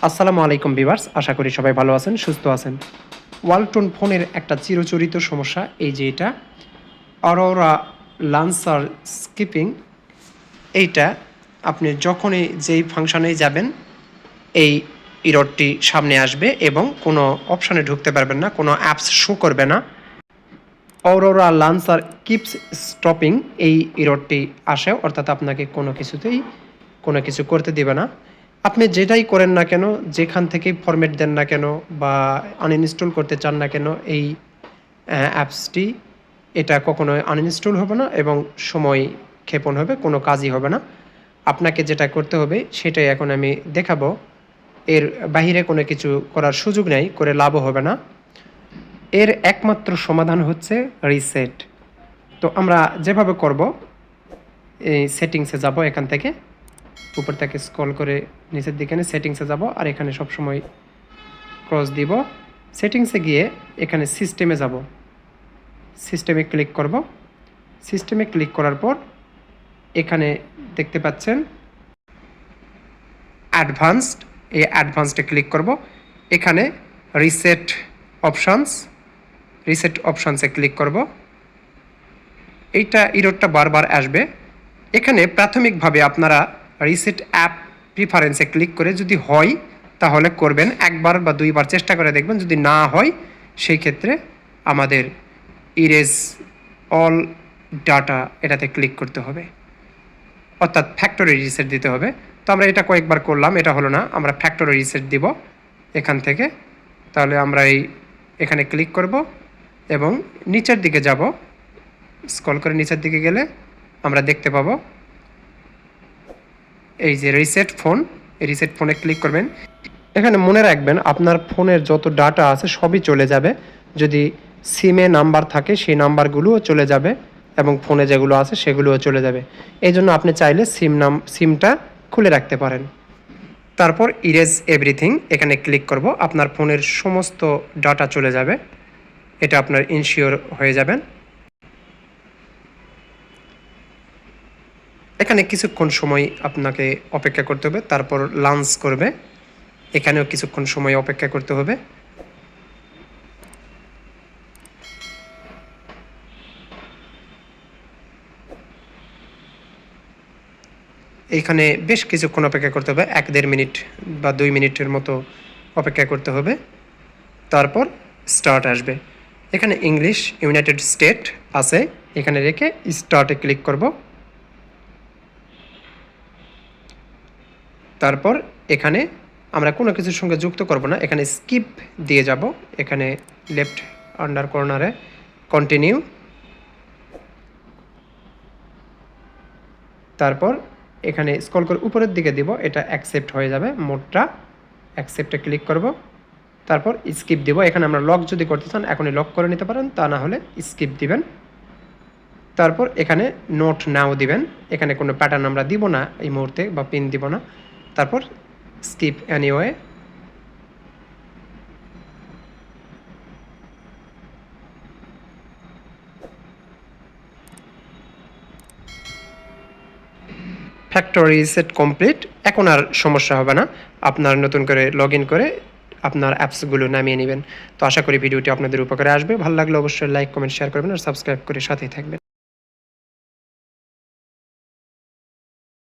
আসসালামু আলাইকুম ভিউয়ার্স, আশা করি সবাই ভালো আছেন, সুস্থ আছেন। ওয়ালটন ফোনের একটা চিরচরিত সমস্যা এই যে এটা অরোরা লাঞ্চার স্কিপিং। এইটা আপনি যখনই যেই ফাংশনে যাবেন এই ইররটি সামনে আসবে এবং কোনো অপশনে ঢুকতে পারবেন না, কোনো অ্যাপস শো করবে না। অরোরা লাঞ্চার কিপস স্টপিং এই ইররটি আসে, অর্থাৎ আপনাকে কোনো কিছুতেই কোনো কিছু করতে দিবে না। আপনি যেটাই করেন না কেন, যেখান থেকেই ফরম্যাট দেন না কেন বা আনইনস্টল করতে চান না কেন, এই অ্যাপসটি এটা কখনোই আনইনস্টল হবে না এবং সময় ক্ষেপণ হবে, কোনো কাজই হবে না। আপনাকে যেটা করতে হবে সেটাই এখন আমি দেখাবো। এর বাহিরে কোনো কিছু করার সুযোগ নেই, করে লাভও হবে না। এর একমাত্র সমাধান হচ্ছে রিসেট। তো আমরা যেভাবে করব, এই সেটিংসে যাব, এখান থেকে উপর থেকে স্ক্রল করে নিচের দিকে সেটিংসে যাব, আর এখানে সবসময় ক্রস দিব। সেটিংসে গিয়ে এখানে সিস্টেমে যাব, সিস্টেমে ক্লিক করব। সিস্টেমে ক্লিক করার পর এখানে দেখতে পাচ্ছেন অ্যাডভান্সড, এই অ্যাডভান্সডে ক্লিক করব। এখানে রিসেট অপশানসে ক্লিক করব। এইটা ইররটা বারবার আসবে। এখানে প্রাথমিকভাবে আপনারা রিসেট অ্যাপ প্রিফারেন্সে ক্লিক করে যদি হয় তাহলে করবেন, একবার বা দুইবার চেষ্টা করে দেখবেন। যদি না হয় সেই ক্ষেত্রে আমাদের ইরেজ অল ডাটা এটাতে ক্লিক করতে হবে, অর্থাৎ ফ্যাক্টরি রিসেট দিতে হবে। তো আমরা এটা কয়েকবার করলাম, এটা হলো না, আমরা ফ্যাক্টরি রিসেট দিব এখান থেকে। তাহলে আমরা এখানে ক্লিক করব এবং নিচের দিকে যাব। স্ক্রল করে নিচের দিকে গেলে আমরা দেখতে পাবো এই যে রিসেট ফোন, এই রিসেট ফোনে ক্লিক করবেন। এখানে মনে রাখবেন আপনার ফোনের যত ডাটা আছে সবই চলে যাবে। যদি সিমে নাম্বার থাকে সেই নাম্বারগুলোও চলে যাবে এবং ফোনে যেগুলো আছে সেগুলোও চলে যাবে। এই জন্য আপনি চাইলে সিমটা খুলে রাখতে পারেন। তারপর ইরেজ এভরিথিং এখানে ক্লিক করব, আপনার ফোনের সমস্ত ডাটা চলে যাবে, এটা আপনার ইনশিওর হয়ে যাবেন। এখানে কিছুক্ষণ সময় আপনাকে অপেক্ষা করতে হবে, তারপর লঞ্চ করবে। এখানেও কিছুক্ষণ সময় অপেক্ষা করতে হবে। এইখানে বেশ কিছুক্ষণ অপেক্ষা করতে হবে, 1-1.5 মিনিট বা 2 মিনিটের মতো অপেক্ষা করতে হবে। তারপর স্টার্ট আসবে। এখানে ইংলিশ ইউনাইটেড স্টেট আছে, এখানে রেখে স্টার্টে ক্লিক করব। তারপর এখানে আমরা কোনো কিছুর সঙ্গে যুক্ত করব না, এখানে স্কিপ দিয়ে যাব। এখানে লেফট আন্ডার কর্নারে কন্টিনিউ, তারপর এখানে স্ক্রল করে উপরের দিকে দিব, এটা অ্যাকসেপ্ট হয়ে যাবে মোডটা। অ্যাকসেপ্টে ক্লিক করব, তারপর স্কিপ দিব। এখানে আমরা লক যদি করতে চান এখনই লক করে নিতে পারেন, তা না হলে স্কিপ দিবেন। তারপর এখানে নোট নাও দিবেন, এখানে কোনো প্যাটার্ন আমরা দিব না এই মুহূর্তে বা পিন দিব না। তারপর skip anyway. Factory reset complete. এখন আর সমস্যা হবে না, আপনার নতুন করে লগ ইন করে আপনার অ্যাপসগুলো নামিয়ে নেবেন। তো আশা করি ভিডিওটি আপনাদের উপকারে আসবে। ভালো লাগলে অবশ্যই লাইক, কমেন্ট, শেয়ার করবেন আর সাবস্ক্রাইব করে সাথেই থাকবেন।